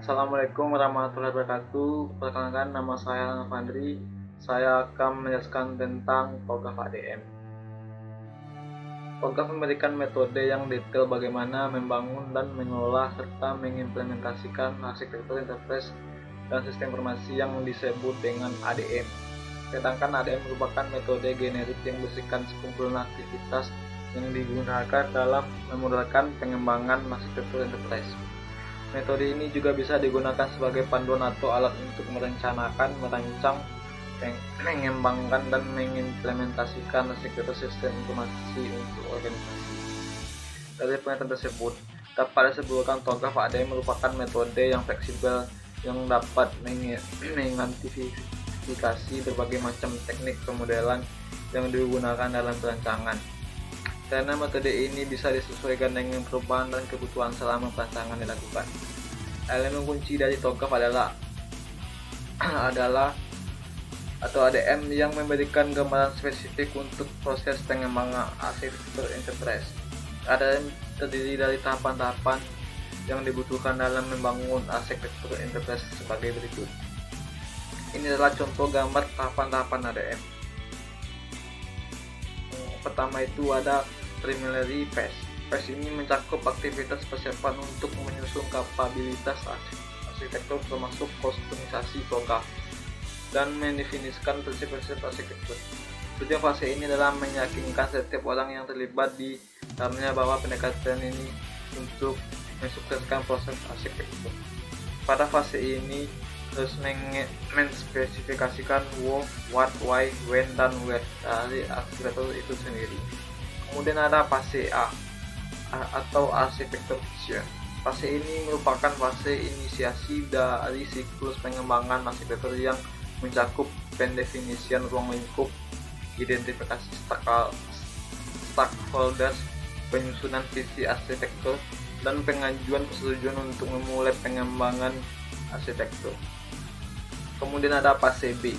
Assalamualaikum warahmatullahi wabarakatuh. Perkenalkan, nama saya Novandri. Saya akan menjelaskan tentang TOGAF ADM. TOGAF memberikan metode yang detail bagaimana membangun dan mengelola serta mengimplementasikan arsitektur enterprise dan sistem informasi yang disebut dengan ADM. Sedangkan ADM merupakan metode generik yang berisikan sekumpulan aktivitas yang digunakan dalam memodelkan pengembangan arsitektur enterprise. Metode ini juga bisa digunakan sebagai panduan atau alat untuk merencanakan, merancang, mengembangkan, dan mengimplementasikan arsitektur sistem informasi untuk organisasi. Dari penelitian tersebut, dapat disebutkan TOGAF ADM merupakan metode yang fleksibel yang dapat mengidentifikasi berbagai macam teknik pemodelan yang digunakan dalam perancangan. Karena metode ini bisa disesuaikan dengan perubahan dan kebutuhan selama perancangan dilakukan. Elemen kunci dari TOGAF adalah ADM yang memberikan gambaran spesifik untuk proses pengembangan arsitektur enterprise. ADM terdiri dari tahapan-tahapan yang dibutuhkan dalam membangun arsitektur enterprise sebagai berikut. Ini adalah contoh gambar tahapan-tahapan ADM. Pertama itu ada preliminary phase. Phase ini mencakup aktivitas persiapan untuk menyusun kapabilitas arsitektur termasuk kustomisasi TOGAF dan mendefinisikan prinsip-prinsip arsitektur. Tujuan fase ini adalah meyakinkan setiap orang yang terlibat di dalamnya bahwa pendekatan ini untuk mensukseskan proses arsitektur. Pada fase ini harus menspesifikasikan what, why, when, dan where dari arsitektur itu sendiri. Kemudian ada fase A atau arsitektur vision. Fase ini merupakan fase inisiasi dari siklus pengembangan arsitektur yang mencakup pendefinisian ruang lingkup, identifikasi stakeholders, penyusunan visi arsitektur, dan pengajuan persetujuan untuk memulai pengembangan arsitektur. Kemudian ada fase B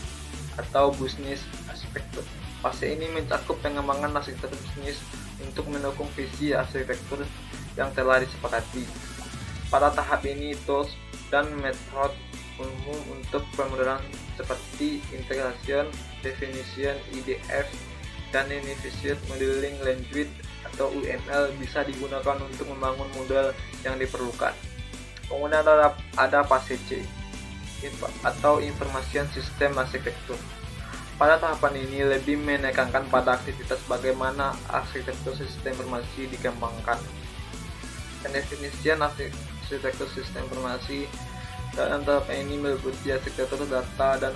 atau business arsitektur. Fase ini mencakup pengembangan arsitektur bisnis untuk mendukung visi arsitektur yang telah disepakati. Pada tahap ini, tools dan metode umum untuk pemodelan seperti integration, definition, IDF, dan Unified Modeling Language atau UML bisa digunakan untuk membangun model yang diperlukan. Kemudian ada fase C atau Information System Architecture. Pada tahapan ini lebih menekankan pada aktivitas bagaimana arsitektur sistem informasi dikembangkan. Pendefinisian arsitektur sistem informasi dalam tahap ini meliputi arsitektur data dan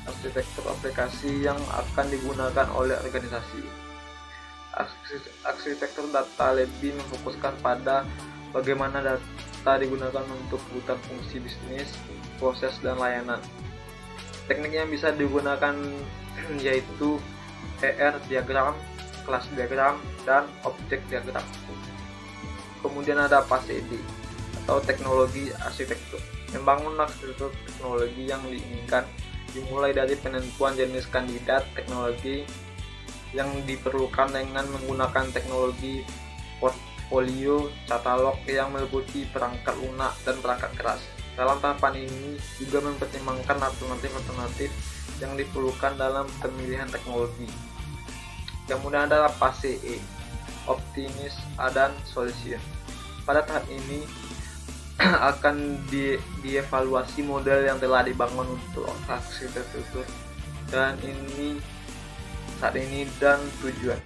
arsitektur aplikasi yang akan digunakan oleh organisasi. Arsitektur data lebih memfokuskan pada bagaimana data digunakan untuk kebutuhan fungsi bisnis, proses, dan layanan. Teknik yang bisa digunakan yaitu ER diagram, kelas diagram, dan objek diagram. Kemudian ada fase D atau teknologi arsitektur. Membangun arsitektur teknologi yang diinginkan dimulai dari penentuan jenis kandidat teknologi yang diperlukan dengan menggunakan teknologi portfolio katalog yang meliputi perangkat lunak dan perangkat keras. Dalam tahapan ini juga mempertimbangkan alternatif-alternatif yang diperlukan dalam pemilihan teknologi. Kemudian ada fase E, optimis dan solution. Pada tahap ini akan dievaluasi model yang telah dibangun untuk arsitektur dan tujuan.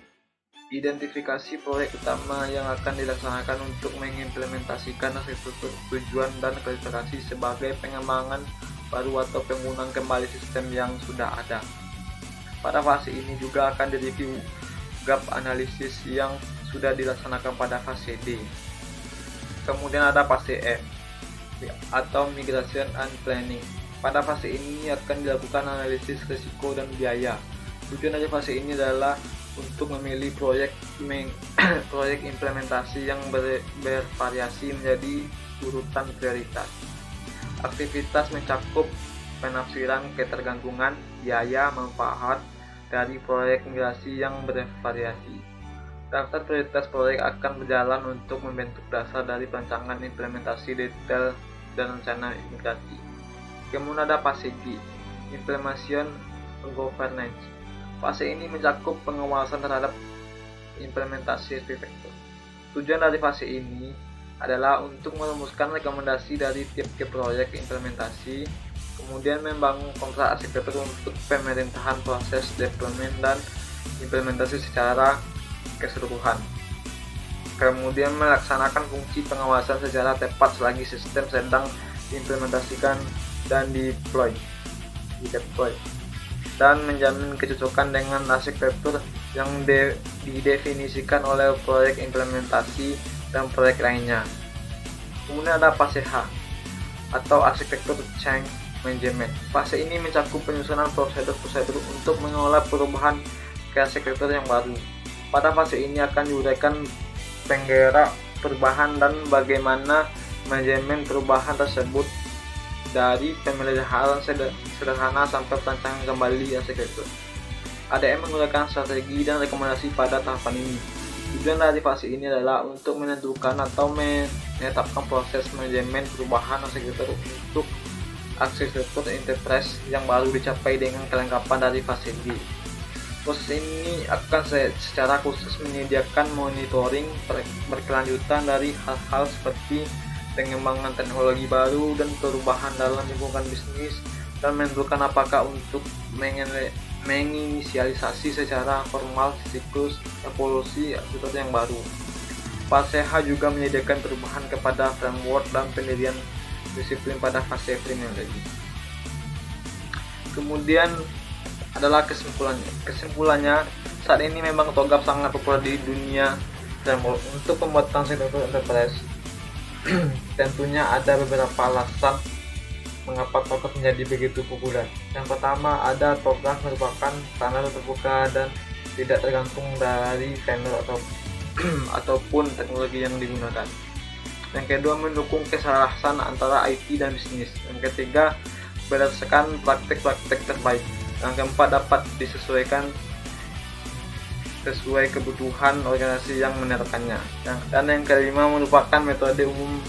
Identifikasi proyek utama yang akan dilaksanakan untuk mengimplementasikan arsitektur, tujuan, dan klasifikasi sebagai pengembangan baru atau penggunaan kembali sistem yang sudah ada. Pada fase ini juga akan direview gap analisis yang sudah dilaksanakan pada fase D. Kemudian ada fase F atau migration and planning. Pada fase ini akan dilakukan analisis risiko dan biaya. Tujuan dari fase ini adalah untuk memilih proyek implementasi yang bervariasi menjadi urutan prioritas. Aktivitas mencakup penafsiran ketergantungan, biaya, manfaat dari proyek migrasi yang bervariasi. Daftar prioritas proyek akan berjalan untuk membentuk dasar dari perancangan implementasi detail dan rencana migrasi. Kemudian ada fase G, Implementation Governance. Fase ini mencakup pengawasan terhadap implementasi arsitektur. Tujuan dari fase ini adalah untuk merumuskan rekomendasi dari tiap-tiap proyek implementasi, kemudian membangun kontrak arsitektur untuk pemerintahan proses deployment dan implementasi secara keseluruhan. Kemudian melaksanakan fungsi pengawasan secara tepat selagi sistem sedang diimplementasikan dan deploy, dan menjamin kecocokan dengan arsitektur yang didefinisikan oleh proyek implementasi dan proyek lainnya. Kemudian ada fase H atau arsitektur change management. Fase ini mencakup penyusunan prosedur-prosedur untuk mengelola perubahan ke arsitektur yang baru. Pada fase ini akan diuraikan penggerak perubahan dan bagaimana manajemen perubahan tersebut, dari pemeliharaan sederhana sampai perancangan kembali arsitektur. ADM menggunakan strategi dan rekomendasi pada tahapan ini. Tujuan dari fase ini adalah untuk menentukan atau menetapkan proses manajemen perubahan arsitektur untuk arsitektur enterprise yang baru dicapai dengan kelengkapan dari fase G. Proses ini akan secara khusus menyediakan monitoring berkelanjutan dari hal-hal seperti pengembangan teknologi baru dan perubahan dalam lingkungan bisnis, dan menentukan apakah untuk menginisialisasi secara formal siklus evolusi arsitektur yang baru. Fase H juga menyediakan perubahan kepada framework dan pendirian disiplin pada fase kriminologi. Kemudian adalah kesimpulannya, saat ini memang TOGAF sangat populer di dunia framework untuk pembuatan arsitektur enterprise. Tentunya ada beberapa alasan mengapa TOGAF menjadi begitu populer. Yang pertama, ada TOGAF merupakan standar terbuka dan tidak tergantung dari vendor ataupun teknologi yang digunakan. Yang kedua, mendukung kesalahan antara IT dan bisnis. Yang ketiga, berdasarkan praktek-praktek terbaik. Yang keempat, dapat disesuaikan sesuai kebutuhan organisasi yang menerapkannya. Dan yang kelima, merupakan metode umum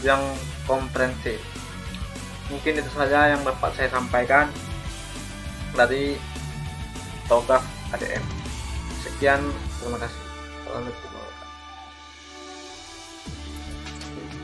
yang komprehensif. Mungkin itu saja yang dapat saya sampaikan dari TOGAF ADM. Sekian, terima kasih. Assalamualaikum.